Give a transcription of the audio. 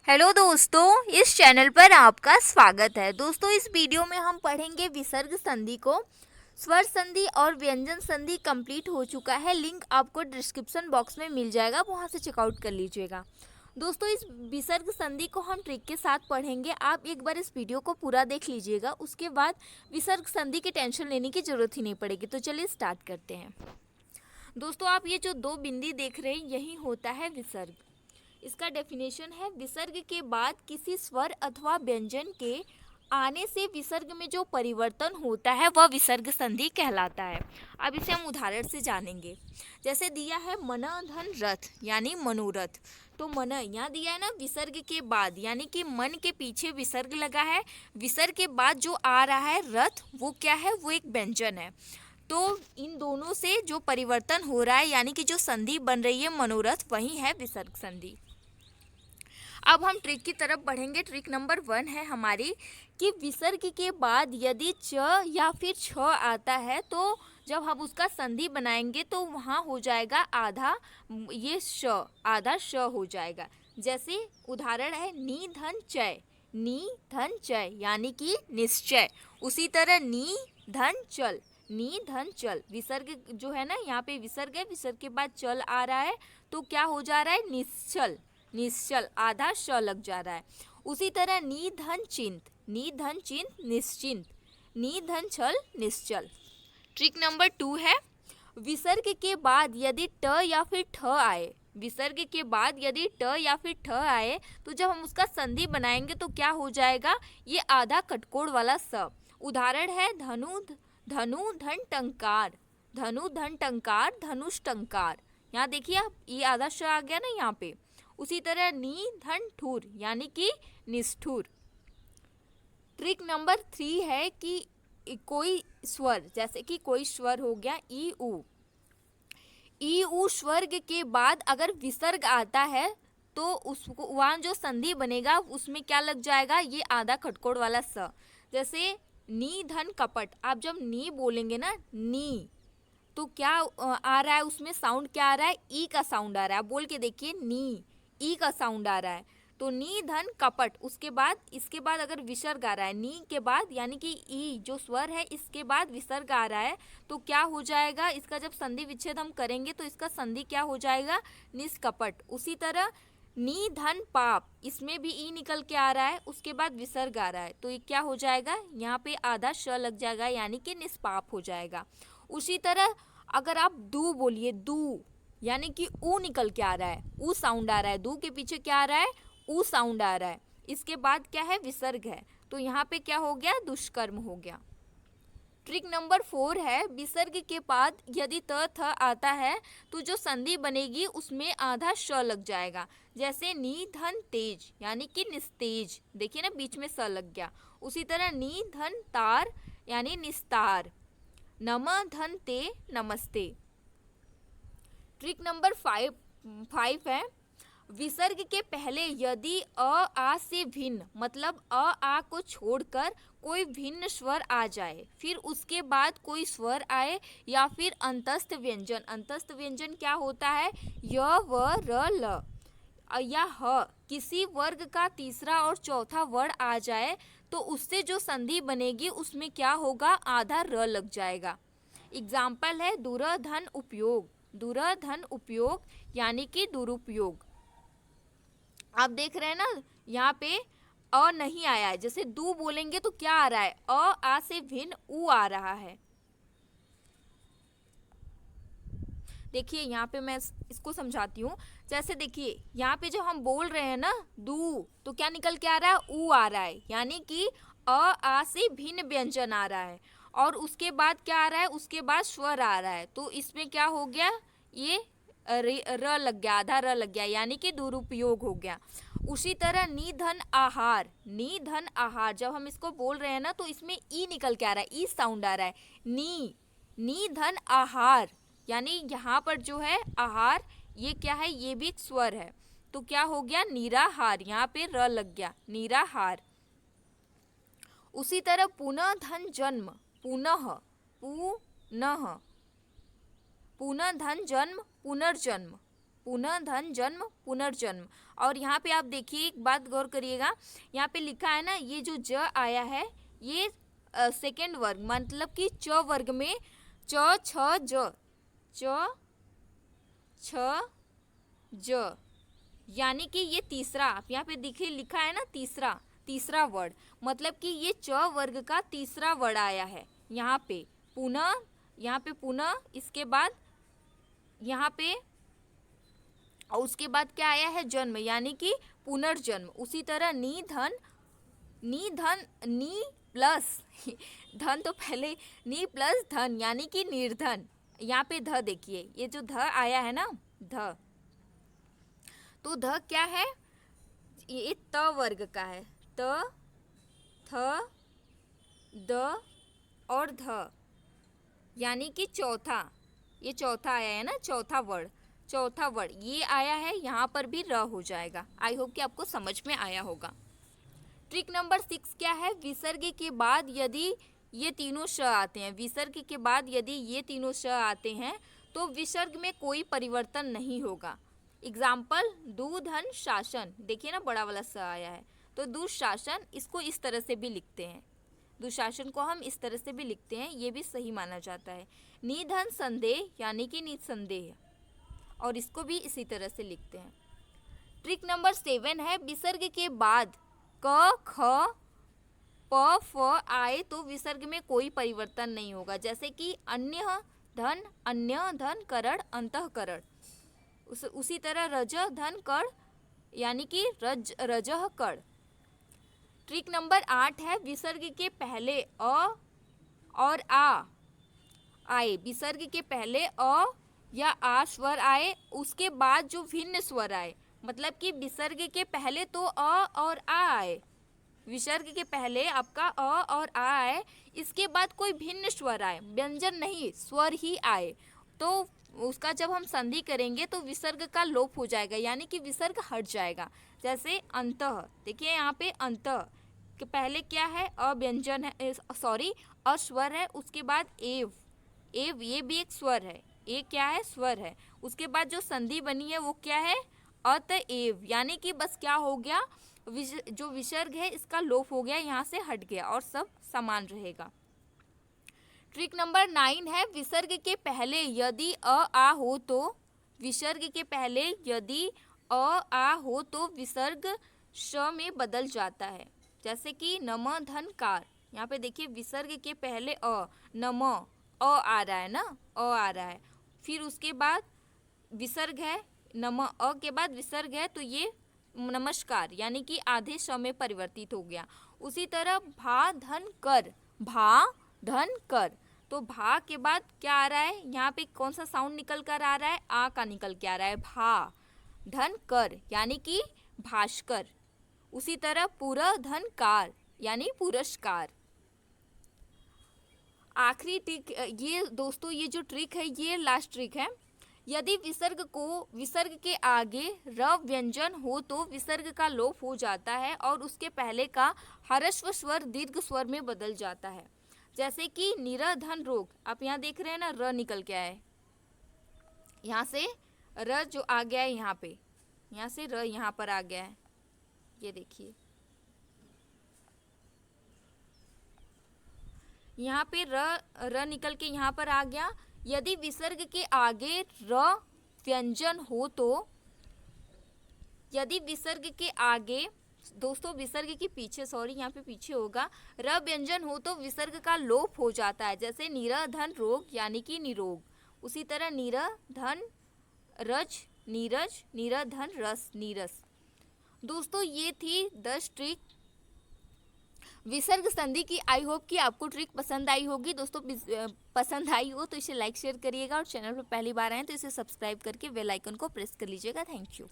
Hello दोस्तों, इस channel पर आपका स्वागत है। दोस्तों, इस वीडियो में हम पढ़ेंगे विसर्ग संधि को। स्वर संधि और व्यंजन संधि कंप्लीट हो चुका है। लिंक आपको डिस्क्रिप्शन बॉक्स में मिल जाएगा, वहां से चेकआउट कर लीजिएगा। दोस्तों, इस विसर्ग संधि को हम ट्रिक के साथ पढ़ेंगे। आप एक बार इस वीडियो को पूरा देख लीजिएगा, उसके बाद विसर्ग संधि की टेंशन लेने की जरूरत ही नहीं पड़ेगी। तो चलिए स्टार्ट करते हैं। दोस्तों, आप ये जो दो बिंदी देख रहे हैं, यही होता है विसर्ग। इसका डेफिनेशन है, विसर्ग के बाद किसी स्वर अथवा व्यंजन के आने से विसर्ग में जो परिवर्तन होता है वह विसर्ग संधि कहलाता है। अब इसे हम उदाहरण से जानेंगे। जैसे दिया है मन धन रथ, यानी मनोरथ। तो मन यहाँ दिया है ना विसर्ग के बाद, यानी कि मन के पीछे विसर्ग लगा है। विसर्ग के बाद जो आ रहा है रथ, वो क्या है? वो एक व्यंजन है। तो इन दोनों से जो परिवर्तन हो रहा है, यानी कि जो संधि बन रही है मनोरथ, वही है विसर्ग संधि। अब हम ट्रिक की तरफ बढ़ेंगे। ट्रिक नंबर 1 है हमारी कि विसर्ग के बाद यदि च या फिर छ आता है, तो जब हम उसका संधि बनाएंगे तो वहाँ हो जाएगा आधा, ये श, आधा श हो जाएगा। जैसे उदाहरण है नी धन चय, नी धन चय यानी कि निश्चय। उसी तरह नी धन चल, नी धन चल। विसर्ग जो है ना, यहाँ पे विसर्ग है, विसर्ग के बाद चल आ रहा है, तो क्या हो जा रहा है? निश्चल, निश्चल, आधा श लग जा रहा है। उसी तरह नी धन चिंत, नी धन चिंत निश्चिंत, नी धन छल निश्चल। ट्रिक नंबर 2 है, विसर्ग के बाद यदि ट या फिर ठ आए, विसर्ग के बाद यदि ट या फिर ठ आए, तो जब हम उसका संधि बनाएंगे तो क्या हो जाएगा? ये आधा कटकोड़ वाला स। उदाहरण है धनु धनु धन टंकार, धनु धन टंकार, धनुष टंकार। यहाँ देखिए आप, ये आधा श आ गया ना यहाँ पे। उसी तरह नी धन ठुर, यानी कि निष्ठुर। ट्रिक नंबर 3 है कि कोई स्वर, जैसे कि कोई स्वर हो गया ई उ, ई उ स्वर्ग के बाद अगर विसर्ग आता है तो उसको वहाँ जो संधि बनेगा उसमें क्या लग जाएगा? ये आधा खटकोड़ वाला स। जैसे नी धन कपट, आप जब नी बोलेंगे ना, नी, तो क्या आ रहा है उसमें? साउंड क्या आ रहा है? ई का साउंड आ रहा है। आप बोल के देखिए, नी, ई का साउंड आ रहा है। तो नी धन कपट, उसके बाद इसके बाद अगर विसर्ग आ रहा है, नी के बाद, यानी कि ई जो स्वर है इसके बाद विसर्ग आ रहा है, तो क्या हो जाएगा? इसका जब संधि विच्छेद हम करेंगे तो इसका संधि क्या हो जाएगा? निष्कपट। उसी तरह नी धन पाप, इसमें भी ई निकल के आ रहा है, उसके बाद विसर्ग आ रहा है, तो ये क्या हो जाएगा? यहाँ पे आधा श लग जाएगा, यानी कि निष्पाप हो जाएगा। उसी तरह अगर आप दू बोलिए, दू, यानी कि ऊ निकल के आ रहा है, ऊ साउंड आ रहा है, दू के पीछे क्या आ रहा है? ऊ साउंड आ रहा है। इसके बाद क्या है? विसर्ग है, तो यहाँ पे क्या हो गया? दुष्कर्म हो गया। ट्रिक नंबर 4 है, विसर्ग के बाद यदि त थ आता है तो जो संधि बनेगी उसमें आधा श लग जाएगा। जैसे नी धन तेज, यानी कि निस्तेज। देखिए ना, बीच में स लग गया। उसी तरह नी धन तार, यानी निस्तार। नम धन ते नमस्ते। ट्रिक नंबर 5 है, विसर्ग के पहले यदि अ आ से भिन्न, मतलब अ आ को छोड़कर कोई भिन्न स्वर आ जाए, फिर उसके बाद कोई स्वर आए, या फिर अंतस्थ व्यंजन, अंतस्थ व्यंजन क्या होता है? य व र ल, या ह, किसी वर्ग का तीसरा और चौथा वर्ण आ जाए, तो उससे जो संधि बनेगी उसमें क्या होगा? आधा र लग जाएगा। एग्जाम्पल है दुराधन उपयोग, दुराधन उपयोग यानी कि दुरुपयोग। आप देख रहे हैं ना, यहाँ पे अ नहीं आया है। जैसे दू बोलेंगे तो क्या आ रहा है? अ आ से भिन्न उ आ रहा है। देखिए यहाँ पे मैं इसको समझाती हूँ। जैसे देखिए यहाँ पे जो हम बोल रहे हैं ना दू, तो क्या निकल के आ रहा है? ऊ आ रहा है, यानी कि अ आ से भिन्न व्यंजन आ रहा है। और उसके बाद क्या आ रहा है? उसके बाद स्वर आ रहा है, तो इसमें क्या हो गया? ये र लग गया, आधा र लग गया, यानी कि दुरुपयोग हो गया। उसी तरह निधन आहार, निधन आहार, जब हम इसको बोल रहे हैं ना तो इसमें ई निकल के आ रहा है, ई साउंड आ रहा है। निधन आहार, यानी यहाँ पर जो है आहार, ये क्या है? ये भी एक स्वर है, तो क्या हो गया? निराहार, यहाँ पे र लग गया, निराहार। उसी तरह पुनः धन जन्म, पुनः, पुनः, पुनः धन जन्म, पुनर्जन्म। पुनः धन जन्म पुनर्जन्म। और यहाँ पे आप देखिए, एक बात गौर करिएगा, यहाँ पे लिखा है ना, ये जो ज आया है ये सेकेंड वर्ग, मतलब कि च वर्ग में च छ ज, च छ ज, यानी कि ये तीसरा, आप यहाँ पे देखिए लिखा है ना तीसरा वर्ड, मतलब कि ये च वर्ग का तीसरा वर्ड आया है यहाँ पे पुनः, इसके बाद यहाँ पे, और उसके बाद क्या आया है, जन्म, यानी कि पुनर्जन्म। उसी तरह नी प्लस धन, तो पहले नी प्लस धन यानी कि निर्धन। यहाँ पे ध देखिए, ये जो ध आया है ना, ध, तो ध क्या है, ये त वर्ग का है, त थ द और ध, यानी कि चौथा, ये चौथा आया है ना, चौथा वर्ड ये आया है, यहाँ पर भी र हो जाएगा। आई होप कि आपको समझ में आया होगा। ट्रिक नंबर 6 क्या है, विसर्ग के बाद यदि ये तीनों श आते हैं, विसर्ग के बाद यदि ये तीनों श आते हैं तो विसर्ग में कोई परिवर्तन नहीं होगा। एग्जाम्पल, दुधन शासन, देखिए ना बड़ा वाला स आया है, तो दुशासन, इसको इस तरह से भी लिखते हैं, दुशासन को हम इस तरह से भी लिखते हैं, ये भी सही माना जाता है। निधन संदेह यानी कि निसंदेह, और इसको भी इसी तरह से लिखते हैं। ट्रिक नंबर 7 है, विसर्ग के बाद क ख प फ आए तो विसर्ग में कोई परिवर्तन नहीं होगा, जैसे कि अन्य धन करण अंतःकरण। उसी तरह रज धन कण यानी कि रजह कण। ट्रिक नंबर 8 है, विसर्ग के पहले अ और आ आए, विसर्ग के पहले अ या आ स्वर आए, उसके बाद जो भिन्न स्वर आए, मतलब कि विसर्ग के पहले तो अ और आ आए, विसर्ग के पहले आपका अ और आ आए, इसके बाद कोई भिन्न स्वर आए, व्यंजन नहीं स्वर ही आए, तो उसका जब हम संधि करेंगे तो विसर्ग का लोप हो जाएगा, यानी कि विसर्ग हट जाएगा। जैसे अंतः, देखिए यहाँ पे अंतः के पहले क्या है, अव्यंजन है, सॉरी अस्वर है, उसके बाद एव ये भी एक स्वर है, ये क्या है, स्वर है, उसके बाद जो संधि बनी है वो क्या है, अतएव, यानी कि बस क्या हो गया, जो विसर्ग है इसका लोप हो गया, यहाँ से हट गया और सब समान रहेगा। ट्रिक नंबर 9 है, विसर्ग के पहले यदि अ आ हो तो, विसर्ग के पहले यदि अ आ हो तो विसर्ग श में बदल जाता है, जैसे कि नम धन कार, यहाँ पे देखिए विसर्ग के पहले अ, नम अ आ रहा है ना, अ आ रहा है, फिर उसके बाद विसर्ग है, नम अ के बाद विसर्ग है, तो ये नमस्कार यानी कि आधे श में परिवर्तित हो गया। उसी तरह भा धन कर, तो भा के बाद क्या आ रहा है, यहाँ पे कौन सा साउंड निकल कर आ रहा है, आ का निकल के आ रहा है, भा धन कर यानी कि भास्कर। उसी तरह पुरः धन कार यानी पुरस्कार। आखिरी ट्रिक ये दोस्तों, ये जो ट्रिक है ये लास्ट ट्रिक है, यदि विसर्ग के आगे र व्यंजन हो तो विसर्ग का लोप हो जाता है और उसके पहले का ह्रस्व स्वर दीर्घ स्वर में बदल जाता है, जैसे कि निरधन रोग, आप यहाँ देख रहे हैं ना, र निकल के आए, यहाँ से र जो आ गया है, यहाँ पे यहाँ से र यहाँ पर आ गया है, ये देखिए यहाँ पे र निकल के यहाँ पर आ गया। यदि विसर्ग के आगे र व्यंजन हो तो, यदि विसर्ग के आगे दोस्तों विसर्ग के पीछे, सॉरी यहाँ पे पीछे होगा, र व्यंजन हो तो विसर्ग का लोप हो जाता है, जैसे निरधन रोग यानी कि निरोग। उसी तरह निरधन रज नीरज, निरधन रस नीरस। दोस्तों ये थी 10 ट्रिक विसर्ग संधि की। आई होप कि आपको ट्रिक पसंद आई होगी। दोस्तों पसंद आई हो तो इसे लाइक शेयर करिएगा, और चैनल पर पहली बार आए तो इसे सब्सक्राइब करके बेल आइकन को प्रेस कर लीजिएगा। Thank you.